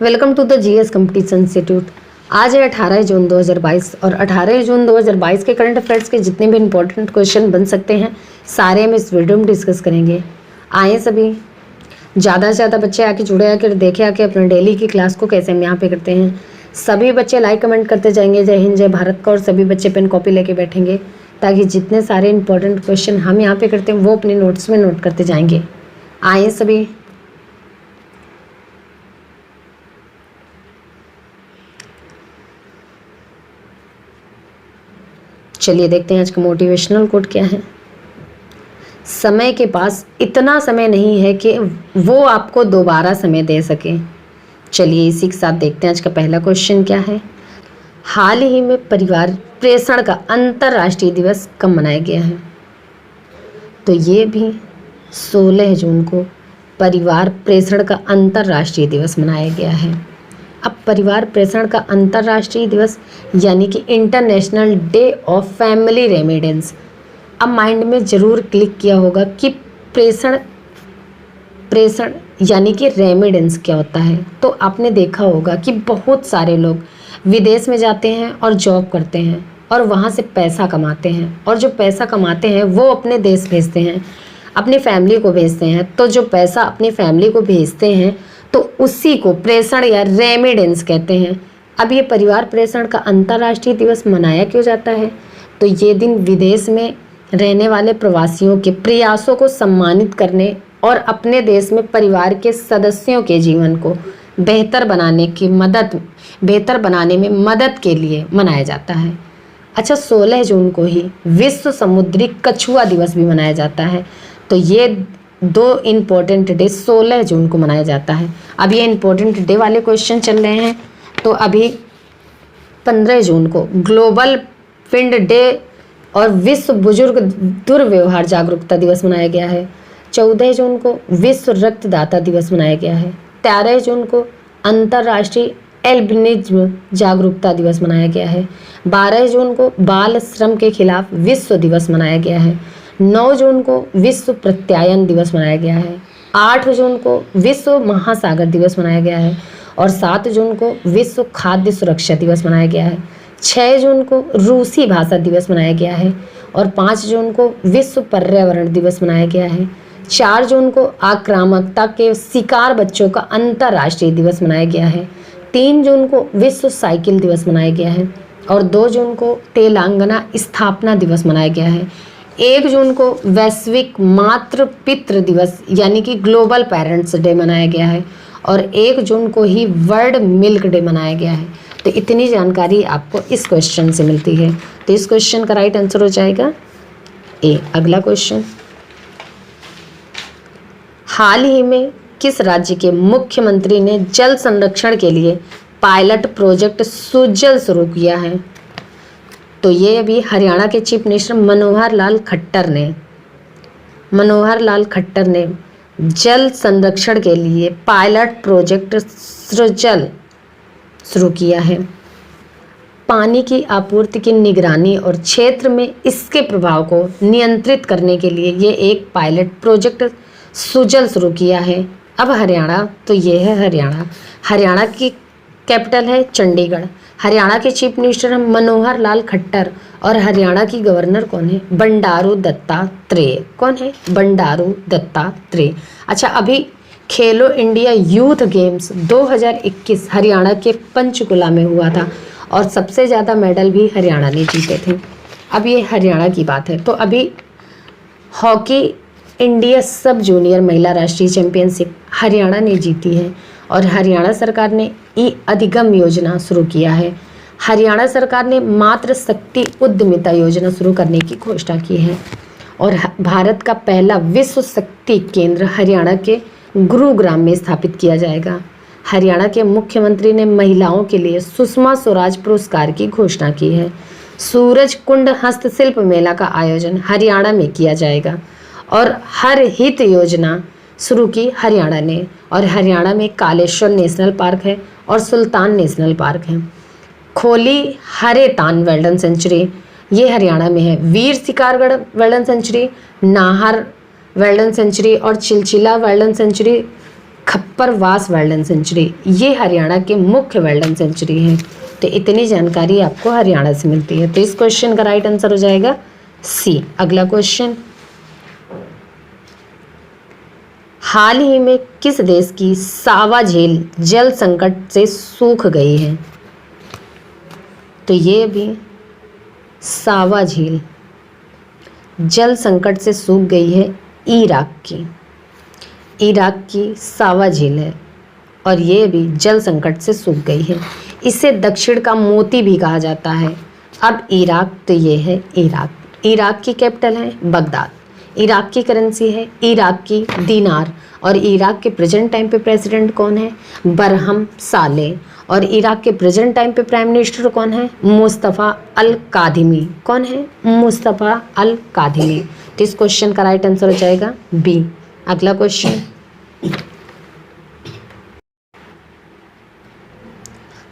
Welcome to the GS competition institute. आज है 18 जून 2022 और 18 जून 2022 के करंट अफेयर्स के जितने भी इंपॉर्टेंट क्वेश्चन बन सकते हैं सारे हम इस वीडियो में डिस्कस करेंगे। आए सभी ज़्यादा से ज़्यादा बच्चे आके जुड़े आकर देखे आके अपने डेली की क्लास को कैसे हम यहाँ पे करते हैं। सभी बच्चे लाइक कमेंट करते जाएंगे जय हिंद जय भारत का, और सभी बच्चे पेन कॉपी लेके बैठेंगे ताकि जितने सारे इंपॉर्टेंट क्वेश्चन हम यहाँ पे करते हैं वो अपने नोट्स में नोट करते जाएंगे। आए सभी चलिए देखते हैं आज का मोटिवेशनल कोट क्या है। समय के पास इतना समय नहीं है कि वो आपको दोबारा समय दे सके। चलिए इसी के साथ देखते हैं आज का पहला क्वेश्चन क्या है। हाल ही में परिवार प्रेषण का अंतर्राष्ट्रीय दिवस कब मनाया गया है? तो ये भी 16 जून को परिवार प्रेषण का अंतर्राष्ट्रीय दिवस मनाया गया है। अब परिवार प्रेषण का अंतर्राष्ट्रीय दिवस यानी कि इंटरनेशनल डे ऑफ फैमिली रेमिडेंस। अब माइंड में ज़रूर क्लिक किया होगा कि प्रेषण यानी कि रेमिडेंस क्या होता है। तो आपने देखा होगा कि बहुत सारे लोग विदेश में जाते हैं और जॉब करते हैं और वहाँ से पैसा कमाते हैं, और जो पैसा कमाते हैं वो अपने देश भेजते हैं, अपनी फैमिली को भेजते हैं। तो जो पैसा अपनी फैमिली को भेजते हैं तो उसी को प्रेषण या रेमिडेंस कहते हैं। अब ये परिवार प्रेषण का अंतर्राष्ट्रीय दिवस मनाया क्यों जाता है? तो ये दिन विदेश में रहने वाले प्रवासियों के प्रयासों को सम्मानित करने और अपने देश में परिवार के सदस्यों के जीवन को बेहतर बनाने में मदद के लिए मनाया जाता है। अच्छा, 16 जून को ही विश्व समुद्री कछुआ दिवस भी मनाया जाता है। तो ये दो इम्पोर्टेंट डे 16 जून को मनाया जाता है। अब ये इम्पोर्टेंट डे वाले क्वेश्चन चल रहे हैं। तो अभी 15 जून को ग्लोबल पिंड डे और विश्व बुजुर्ग दुर्व्यवहार जागरूकता दिवस मनाया गया है। 14 जून को विश्व रक्तदाता दिवस मनाया गया है। 13 जून को अंतर्राष्ट्रीय एल्बिनिज्म जागरूकता दिवस मनाया गया है। 12 जून को बाल श्रम के खिलाफ विश्व दिवस मनाया गया है। 9 जून को विश्व प्रत्यायन दिवस मनाया गया है। 8 जून को विश्व महासागर दिवस मनाया गया है और 7 जून को विश्व खाद्य सुरक्षा दिवस मनाया गया है। 6 जून को रूसी भाषा दिवस मनाया गया है और 5 जून को विश्व पर्यावरण दिवस मनाया गया है। 4 जून को आक्रामकता के शिकार बच्चों का अंतर्राष्ट्रीय दिवस मनाया गया है। 3 जून को विश्व साइकिल दिवस मनाया गया है और 2 जून को तेलंगाना स्थापना दिवस मनाया गया है। 1 जून को वैश्विक मातृ पितृ दिवस यानी कि ग्लोबल पेरेंट्स डे मनाया गया है और 1 जून को ही वर्ल्ड मिल्क डे मनाया गया है। तो इतनी जानकारी आपको इस क्वेश्चन से मिलती है। तो इस क्वेश्चन का राइट आंसर हो जाएगा ए। अगला क्वेश्चन, हाल ही में किस राज्य के मुख्यमंत्री ने जल संरक्षण के लिए पायलट प्रोजेक्ट सुजल शुरू किया है? तो ये अभी हरियाणा के चीफ मिनिस्टर मनोहर लाल खट्टर ने जल संरक्षण के लिए पायलट प्रोजेक्ट सुजल शुरू किया है। पानी की आपूर्ति की निगरानी और क्षेत्र में इसके प्रभाव को नियंत्रित करने के लिए ये एक पायलट प्रोजेक्ट सुजल शुरू किया है। अब हरियाणा, तो ये है हरियाणा की कैपिटल है चंडीगढ़। हरियाणा के चीफ मिनिस्टर हैं मनोहर लाल खट्टर और हरियाणा की गवर्नर कौन है? बंडारू दत्तात्रेय। कौन है? बंडारू दत्तात्रेय। अच्छा, अभी खेलो इंडिया यूथ गेम्स 2021 हरियाणा के पंचकुला में हुआ था और सबसे ज़्यादा मेडल भी हरियाणा ने जीते थे। अब ये हरियाणा की बात है। तो अभी हॉकी इंडिया सब जूनियर महिला राष्ट्रीय चैंपियनशिप हरियाणा ने जीती है और हरियाणा सरकार ने ई अधिगम योजना शुरू किया है। हरियाणा सरकार ने मातृ शक्ति उद्यमिता योजना शुरू करने की घोषणा की है और भारत का पहला विश्व शक्ति केंद्र हरियाणा के गुरुग्राम में स्थापित किया जाएगा। हरियाणा के मुख्यमंत्री ने महिलाओं के लिए सुषमा स्वराज पुरस्कार की घोषणा की है। सूरज कुंड हस्तशिल्प मेला का आयोजन हरियाणा में किया जाएगा और हर हित योजना शुरू की हरियाणा ने, और हरियाणा में कालेश्वर नेशनल पार्क है और सुल्तान नेशनल पार्क है। खोली हरेतान वाइल्ड सेंचुरी ये हरियाणा में है। Bir Shikargarh wild sanctuary, Nahar wild sanctuary और चिलचिला वाइल्ड सेंचुरी खप्पर वास वाइल्ड सेंचुरी, ये हरियाणा के मुख्य वाइल्ड सेंचुरी है। तो इतनी जानकारी आपको हरियाणा से मिलती है। तो इस क्वेश्चन का राइट आंसर हो जाएगा सी। अगला क्वेश्चन, हाल ही में किस देश की सावा झील जल संकट से सूख गई है? तो ये भी सावा झील जल संकट से सूख गई है इराक की। इराक की सावा झील है और ये भी जल संकट से सूख गई है। इसे दक्षिण का मोती भी कहा जाता है। अब इराक, तो ये है इराक। इराक की कैपिटल है बगदाद। इराक की करेंसी है इराक की दीनार। और इराक के प्रेजेंट टाइम पे प्रेसिडेंट कौन है? बरहम साले। और इराक के प्रेजेंट टाइम पे प्राइम मिनिस्टर कौन है? मुस्तफ़ा अल कादिमी। कौन है? मुस्तफ़ा अल कादिमी। तो इस क्वेश्चन का राइट आंसर हो जाएगा बी। अगला क्वेश्चन,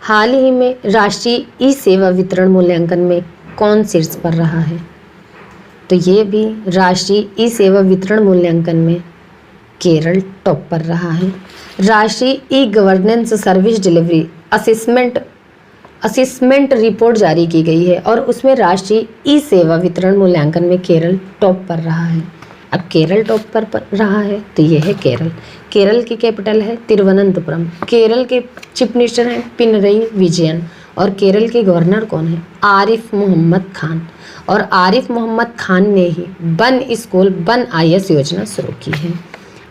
हाल ही में राष्ट्रीय ई सेवा वितरण मूल्यांकन में कौन शीर्ष पर रहा है? तो ये भी राष्ट्रीय ई सेवा वितरण मूल्यांकन में केरल टॉप पर रहा है। राष्ट्रीय e governance service delivery assessment report जारी की गई है और उसमें राष्ट्रीय ई सेवा वितरण मूल्यांकन में केरल टॉप पर रहा है। अब केरल टॉप पर रहा है तो ये है केरल। केरल की कैपिटल है तिरुवनंतपुरम। केरल के चीफ मिनिस्टर हैं पिनरई विजयन। और केरल के गवर्नर कौन है? आरिफ मोहम्मद खान। और आरिफ मोहम्मद खान ने ही वन स्कूल वन IS योजना शुरू की है।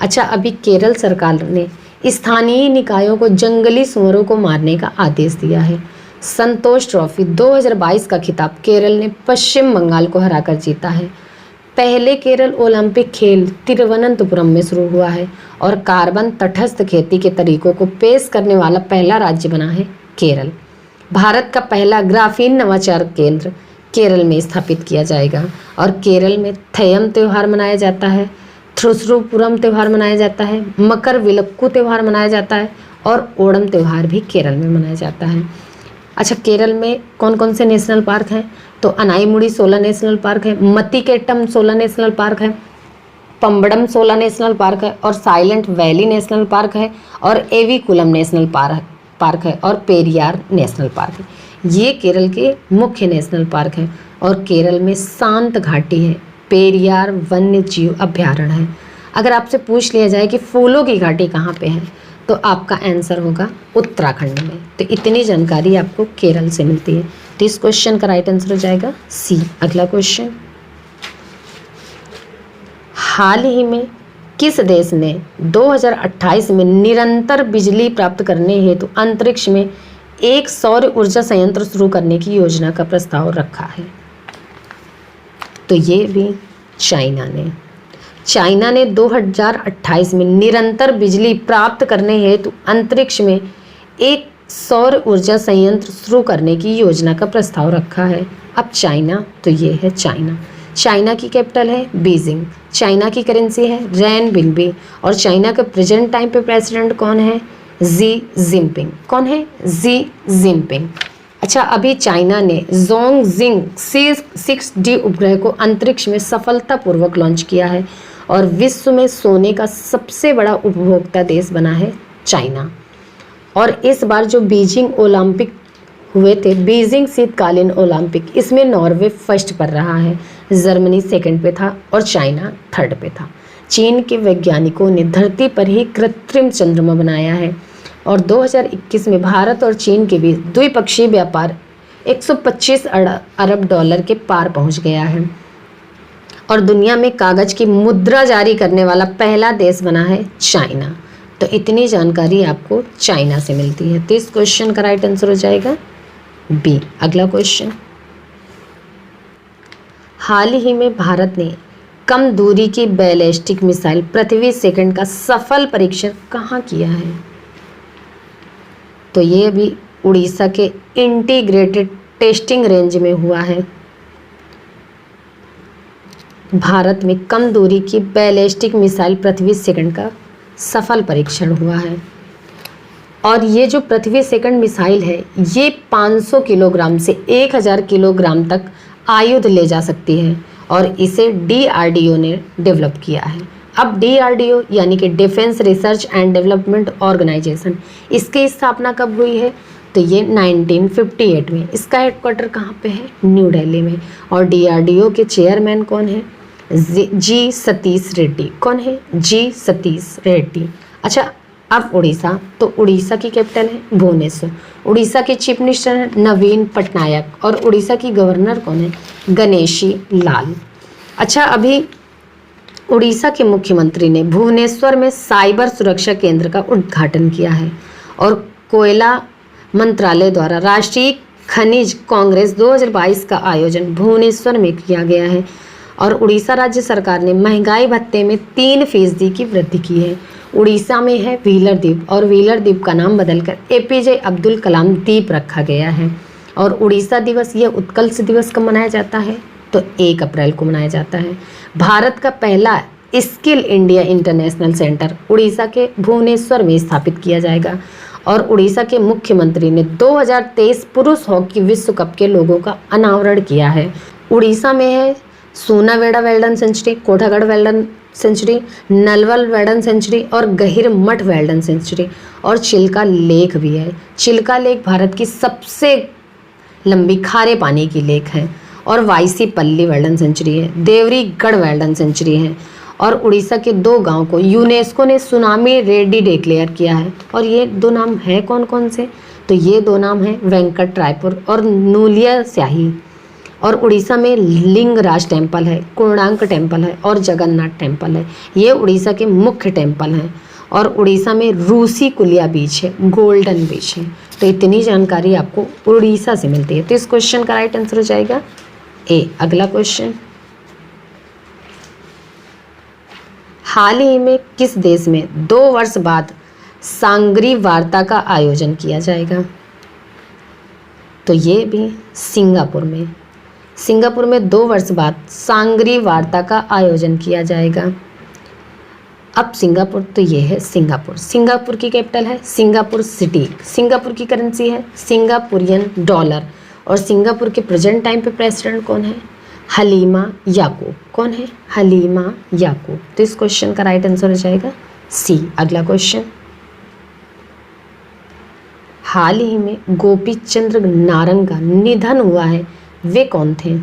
अच्छा, अभी केरल सरकार ने स्थानीय निकायों को जंगली सुअरों को मारने का आदेश दिया है। संतोष ट्रॉफी 2022 का खिताब केरल ने पश्चिम बंगाल को हराकर जीता है। पहले केरल ओलंपिक खेल तिरुवनंतपुरम में शुरू हुआ है और कार्बन तटस्थ खेती के तरीकों को पेश करने वाला पहला राज्य बना है केरल। भारत का पहला ग्राफीन नवाचार केंद्र केरल में स्थापित किया जाएगा। और केरल में थयम त्यौहार मनाया जाता है, थ्रुसुरपुरम त्यौहार मनाया जाता है, मकर विलक्कू त्यौहार मनाया जाता है और ओणम त्यौहार भी केरल में मनाया जाता है। अच्छा, केरल में कौन कौन से नेशनल पार्क हैं? तो अनाईमुड़ी 16 नेशनल पार्क है, मतिकेट्टम 16 नेशनल पार्क है, पंबड़म 16 नेशनल पार्क है और साइलेंट वैली नेशनल पार्क है और एविकुलम नेशनल पार्क है और पेरियार नेशनल पार्क है। ये केरल के मुख्य नेशनल पार्क हैं। और केरल में शांत घाटी है, पेरियार वन्य जीव अभ्यारण्य है। अगर आपसे पूछ लिया जाए कि फूलों की घाटी कहाँ पे है तो आपका आंसर होगा उत्तराखंड में। तो इतनी जानकारी आपको केरल से मिलती है। तो इस क्वेश्चन का राइट आंसर हो जाएगा सी। अगला क्वेश्चन, हाल ही में किस देश ने 2028 में निरंतर बिजली प्राप्त करने हेतु अंतरिक्ष में एक सौर ऊर्जा संयंत्र शुरू करने की योजना का प्रस्ताव रखा है? तो ये भी चाइना ने 2028 में निरंतर बिजली प्राप्त करने हेतु अंतरिक्ष में एक सौर ऊर्जा संयंत्र शुरू करने की योजना का प्रस्ताव रखा है। अब चाइना, तो ये है चाइना। चाइना की कैपिटल है बीजिंग। चाइना की करेंसी है रेनबिनबी। और चाइना के प्रेजेंट टाइम पे प्रेसिडेंट कौन है? Xi Jinping. कौन है? Xi Jinping. अच्छा, अभी चाइना ने जोंगजिंग 6D उपग्रह को अंतरिक्ष में सफलतापूर्वक लॉन्च किया है और विश्व में सोने का सबसे बड़ा उपभोक्ता देश बना है चाइना। और इस बार जो बीजिंग ओलंपिक हुए थे, बीजिंग शीतकालीन ओलंपिक, इसमें नॉर्वे फर्स्ट पर रहा है, जर्मनी सेकंड पे था और चाइना थर्ड पे था। चीन के वैज्ञानिकों ने धरती पर ही कृत्रिम चंद्रमा बनाया है। और 2021 में भारत और चीन के बीच द्विपक्षीय व्यापार 125 अरब डॉलर के पार पहुंच गया है। और दुनिया में कागज की मुद्रा जारी करने वाला पहला देश बना है चाइना। तो इतनी जानकारी आपको चाइना से मिलती है। तो इस क्वेश्चन का राइट आंसर हो जाएगा बी। अगला क्वेश्चन, हाल ही में भारत ने कम दूरी की बैलिस्टिक मिसाइल पृथ्वी सेकंड का सफल परीक्षण कहाँ किया है? तो ये भी उड़ीसा के इंटीग्रेटेड टेस्टिंग रेंज में हुआ है। भारत में कम दूरी की बैलिस्टिक मिसाइल पृथ्वी सेकंड का सफल परीक्षण हुआ है। और ये जो पृथ्वी सेकंड मिसाइल है ये 500 किलोग्राम से 1000 किलोग्राम तक आयुध ले जा सकती है और इसे DRDO ने डेवलप किया है। अब DRDO यानी कि defence research and development organisation, इसकी स्थापना कब हुई है? तो ये 1958 में। इसका हेडक्वार्टर कहाँ पे है? न्यू दिल्ली में। और DRDO के चेयरमैन कौन है? जी सतीश रेड्डी। कौन है? जी सतीश रेड्डी। अच्छा, अब उड़ीसा, तो उड़ीसा की कैपिटल है भुवनेश्वर। उड़ीसा के चीफ मिनिस्टर हैं नवीन पटनायक और उड़ीसा की गवर्नर कौन है? गणेशी लाल। अच्छा, अभी उड़ीसा के मुख्यमंत्री ने भुवनेश्वर में साइबर सुरक्षा केंद्र का उद्घाटन किया है और कोयला मंत्रालय द्वारा राष्ट्रीय खनिज कांग्रेस 2022 का आयोजन भुवनेश्वर में किया गया है। और उड़ीसा राज्य सरकार ने महंगाई भत्ते में 3% की वृद्धि की है। उड़ीसा में है व्हीलर द्वीप और व्हीलर द्वीप का नाम बदलकर APJ अब्दुल कलाम द्वीप रखा गया है। और उड़ीसा दिवस या उत्कर्ष दिवस कब मनाया जाता है? तो 1 अप्रैल को मनाया जाता है। भारत का पहला skill India international centre Orissa के भुवनेश्वर में स्थापित किया जाएगा। और उड़ीसा के मुख्यमंत्री ने 2023 पुरुष हॉकी विश्व कप के लोगों का अनावरण किया है। उड़ीसा में है Sonabeda wild sanctuary, Kothagarh wild sanctuary, नलवल वेल्डन सेंचुरी और गहिर मठ वेल्डन सेंचुरी। और चिल्का लेक भी है। चिल्का लेक भारत की सबसे लंबी खारे पानी की लेक है। और वाईसी पल्ली वेल्डन सेंचुरी है, देवरीगढ़ वेल्डन सेंचुरी है। और उड़ीसा के 2 गांव को यूनेस्को ने सुनामी रेडी डिक्लेयर किया है। और ये 2 नाम है कौन कौन से? तो ये 2 नाम हैं वेंकट रायपुर और नूलिया स्याही। और उड़ीसा में लिंगराज टेम्पल है, कोणार्क टेम्पल है और जगन्नाथ टेम्पल है। ये उड़ीसा के मुख्य टेम्पल हैं। और उड़ीसा में रूसी कुलिया बीच है, गोल्डन बीच है। तो इतनी जानकारी आपको उड़ीसा से मिलती है। तो इस क्वेश्चन का राइट आंसर हो जाएगा ए। अगला क्वेश्चन, हाल ही में किस देश में 2 वर्ष बाद सांगरी वार्ता का आयोजन किया जाएगा? तो ये भी सिंगापुर में। सिंगापुर में 2 वर्ष बाद सांगरी वार्ता का आयोजन किया जाएगा। अब सिंगापुर, तो ये है सिंगापुर। सिंगापुर की कैपिटल है सिंगापुर सिटी। सिंगापुर की करेंसी है सिंगापुरियन डॉलर। और सिंगापुर के प्रेजेंट टाइम पे प्रेसिडेंट कौन है? हलीमा याकूब। कौन है? हलीमा याकूब। तो इस क्वेश्चन का राइट आंसर हो जाएगा सी। अगला क्वेश्चन, हाल ही में गोपी चंद्र नारंग का निधन हुआ है, वे कौन थे?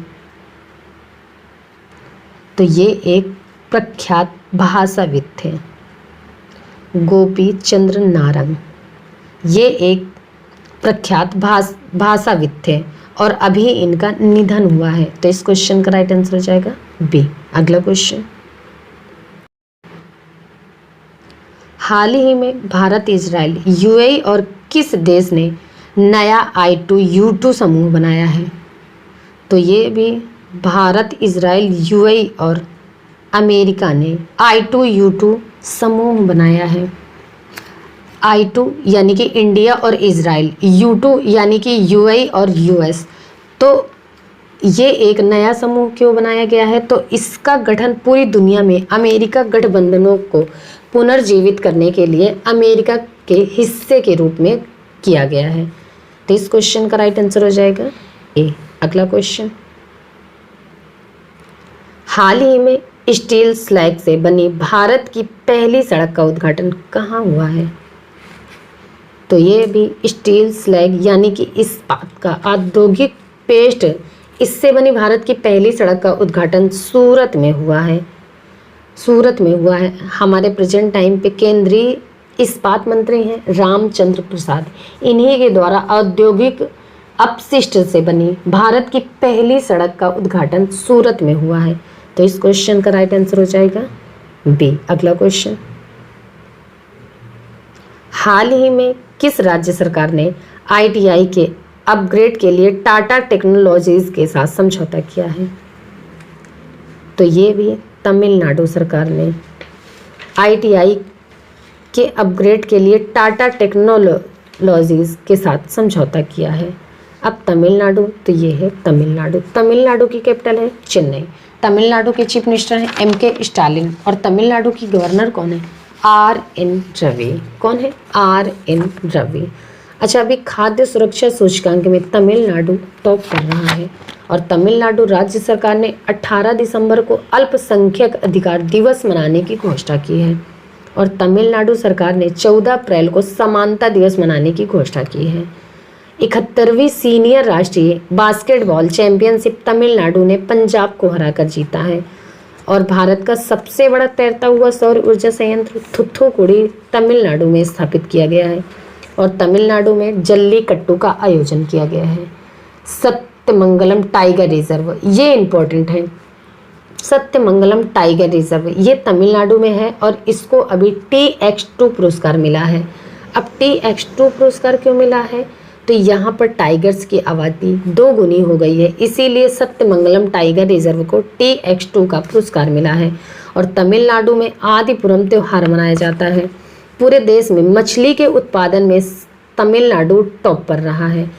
तो ये एक प्रख्यात भाषाविद थे, गोपी चंद्र नारंग। ये एक प्रख्यात भाषाविद थे और अभी इनका निधन हुआ है। तो इस क्वेश्चन का राइट आंसर हो जाएगा बी। अगला क्वेश्चन, हाल ही में भारत, इजराइल, UAE और किस देश ने नया I2U2 समूह बनाया है? तो ये भी भारत, इजराइल, UAE और अमेरिका ने I2U2 समूह बनाया है। I2 यानी कि इंडिया और इजराइल, U2 यानी कि UAE और US। तो ये एक नया समूह क्यों बनाया गया है? तो इसका गठन पूरी दुनिया में अमेरिका गठबंधनों को पुनर्जीवित करने के लिए अमेरिका के हिस्से के रूप में किया गया है। तो इस क्वेश्चन का राइट आंसर हो जाएगा ए। अगला क्वेश्चन, हाल ही में स्टील स्लैग से बनी भारत की पहली सड़क का उद्घाटन कहाँ हुआ है? तो ये भी स्टील स्लैग यानी कि इस्पात का औद्योगिक पेस्ट, इससे बनी भारत की पहली सड़क का उद्घाटन सूरत में हुआ है। सूरत में हुआ है। हमारे प्रेजेंट टाइम पे केंद्रीय इस्पात मंत्री हैं रामचंद्र प्रसाद। इन्हीं के द्वारा औद्योगिक अपशिष्ट से बनी भारत की पहली सड़क का उद्घाटन सूरत में हुआ है। तो इस क्वेश्चन का राइट आंसर हो जाएगा बी। अगला क्वेश्चन, हाल ही में किस राज्य सरकार ने ITI के अपग्रेड के लिए टाटा टेक्नोलॉजीज के साथ समझौता किया है? तो ये भी तमिलनाडु सरकार ने ITI के अपग्रेड के लिए टाटा टेक्नोलॉजीज के साथ समझौता किया है। अब तमिलनाडु, तो ये है तमिलनाडु। तमिलनाडु की कैपिटल है चेन्नई। तमिलनाडु के चीफ मिनिस्टर हैं MK स्टालिन और तमिलनाडु की गवर्नर कौन है? RN रवि। कौन है? RN रवि। अच्छा, अभी खाद्य सुरक्षा सूचकांक में तमिलनाडु टॉप कर रहा है और तमिलनाडु राज्य सरकार ने 18 दिसंबर को अल्पसंख्यक अधिकार दिवस मनाने की घोषणा की है और तमिलनाडु सरकार ने 14 अप्रैल को समानता दिवस मनाने की घोषणा की है। 71वीं सीनियर राष्ट्रीय बास्केटबॉल चैंपियनशिप तमिलनाडु ने पंजाब को हराकर जीता है और भारत का सबसे बड़ा तैरता हुआ सौर ऊर्जा संयंत्र थुथुकुडी तमिलनाडु में स्थापित किया गया है और तमिलनाडु में जल्लीकट्टू का आयोजन किया गया है। सत्यमंगलम टाइगर रिजर्व, ये इम्पोर्टेंट है। सत्यमंगलम टाइगर रिजर्व ये तमिलनाडु में है और इसको अभी TX2 पुरस्कार मिला है। अब TX2 पुरस्कार क्यों मिला है? तो यहाँ पर टाइगर्स की आबादी 2 गुनी हो गई है, इसीलिए सत्यमंगलम टाइगर रिजर्व को TX2 का पुरस्कार मिला है। और तमिलनाडु में आदिपुरम त्यौहार मनाया जाता है। पूरे देश में मछली के उत्पादन में तमिलनाडु टॉप पर रहा है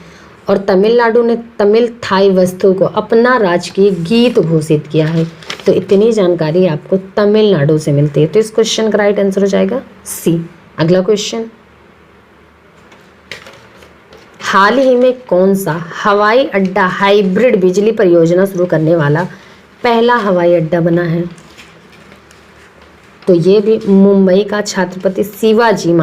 और तमिलनाडु ने तमिल थाई वस्तु को अपना राजकीय गीत घोषित किया है। तो इतनी जानकारी आपको तमिलनाडु से मिलती है। तो इस क्वेश्चन का राइट आंसर हो जाएगा सी। अगला क्वेश्चन, हाल ही में कौन सा हवाई अड्डा हाइब्रिड बिजली परियोजना शुरू करने वाला पहला हवाई अड्डा बना है? तो ये भी मुंबई का छत्रपति शिवाजी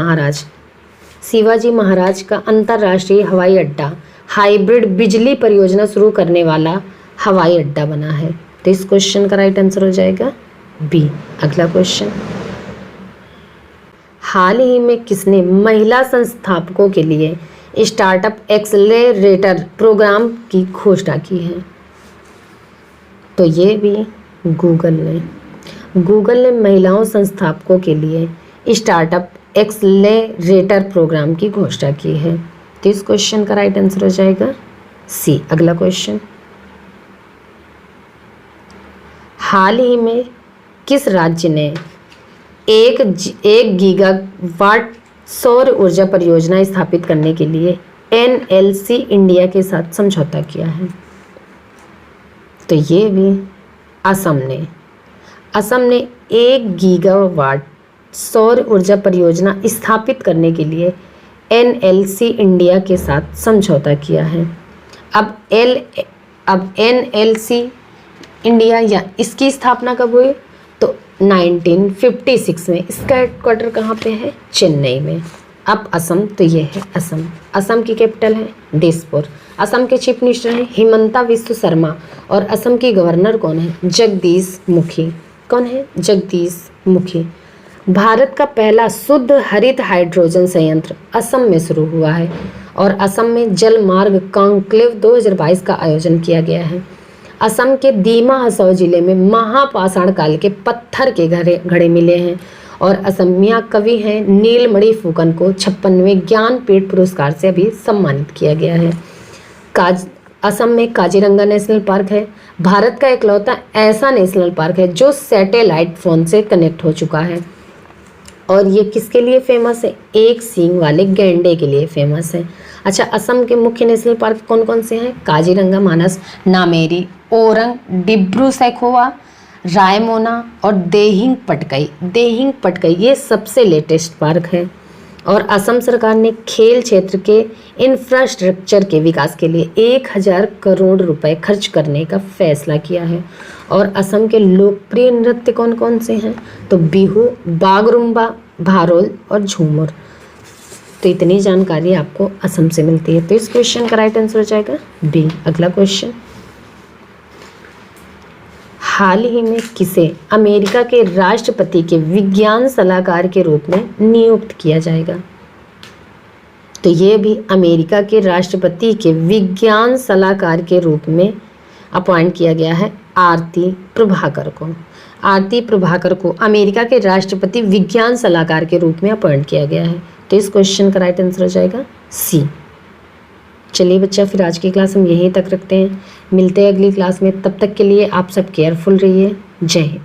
महाराज का अंतर्राष्ट्रीय हवाई अड्डा हाइब्रिड बिजली परियोजना शुरू करने वाला हवाई अड्डा बना है। तो इस क्वेश्चन का राइट आंसर हो जाएगा बी। अगला क्वेश्चन, हाल ही में किसने महिला संस्थापकों के लिए स्टार्टअप एक्सेलरेटर प्रोग्राम की घोषणा की है? तो ये भी गूगल ने महिलाओं संस्थापकों के लिए स्टार्टअप एक्सेलरेटर प्रोग्राम की घोषणा की है। तो इस क्वेश्चन का राइट आंसर हो जाएगा सी। अगला क्वेश्चन, हाल ही में किस राज्य ने 1 गीगावाट सौर ऊर्जा परियोजना स्थापित करने के लिए NLC इंडिया के साथ समझौता किया है? तो ये भी असम ने 1 गीगावाट सौर ऊर्जा परियोजना स्थापित करने के लिए NLC इंडिया के साथ समझौता किया है। अब NLC इंडिया या इसकी स्थापना कब हुई? तो 1956 में। इसका हेडक्वार्टर कहाँ पे है? चेन्नई में। अब असम, तो ये है असम की कैपिटल है दिसपुर। असम के चीफ मिनिस्टर हैं हिमंता बिस्वा शर्मा और असम की गवर्नर कौन है? जगदीश मुखी। कौन है? जगदीश मुखी। भारत का पहला शुद्ध हरित हाइड्रोजन संयंत्र असम में शुरू हुआ है और असम में जल मार्ग कॉन्क्लेव 2022 का आयोजन किया गया है। असम के दीमा हसौ जिले में महापाषाण काल के पत्थर के घड़े मिले हैं और असमिया कवि हैं नीलमणि फुकन को 56वें ज्ञानपीठ पुरस्कार से अभी सम्मानित किया गया है। असम में काजीरंगा नेशनल पार्क है। भारत का इकलौता ऐसा नेशनल पार्क है जो सैटेलाइट फ़ोन से कनेक्ट हो चुका है और ये किसके लिए फेमस है? एक सींग वाले गैंडे के लिए फेमस है। अच्छा, असम के मुख्य नेशनल पार्क कौन कौन से हैं? काजीरंगा, मानस, नामेरी, ओरंग, डिब्रू सैखोवा, रायमोना और देहिंग पटकई ये सबसे लेटेस्ट पार्क है। और असम सरकार ने खेल क्षेत्र के इंफ्रास्ट्रक्चर के विकास के लिए 1000 करोड़ रुपए खर्च करने का फैसला किया है। और असम के लोकप्रिय नृत्य कौन कौन से हैं? तो बिहू, बागरुम्बा, भारोल और झूमर। तो इतनी जानकारी आपको असम से मिलती है। तो इस क्वेश्चन का राइट आंसर हो जाएगा बी। अगला क्वेश्चन, हाल ही में किसे अमेरिका के राष्ट्रपति के विज्ञान सलाहकार के रूप में नियुक्त किया जाएगा? तो ये भी अमेरिका के राष्ट्रपति के विज्ञान सलाहकार के रूप में अपॉइंट किया गया है आरती प्रभाकर को अमेरिका के राष्ट्रपति विज्ञान सलाहकार के रूप में अपॉइंट किया गया है। तो इस क्वेश्चन का राइट आंसर हो जाएगा सी। चलिए बच्चा, फिर आज की क्लास हम यहीं तक रखते हैं। मिलते हैं अगली क्लास में। तब तक के लिए आप सब केयरफुल रहिए। जय हिंद।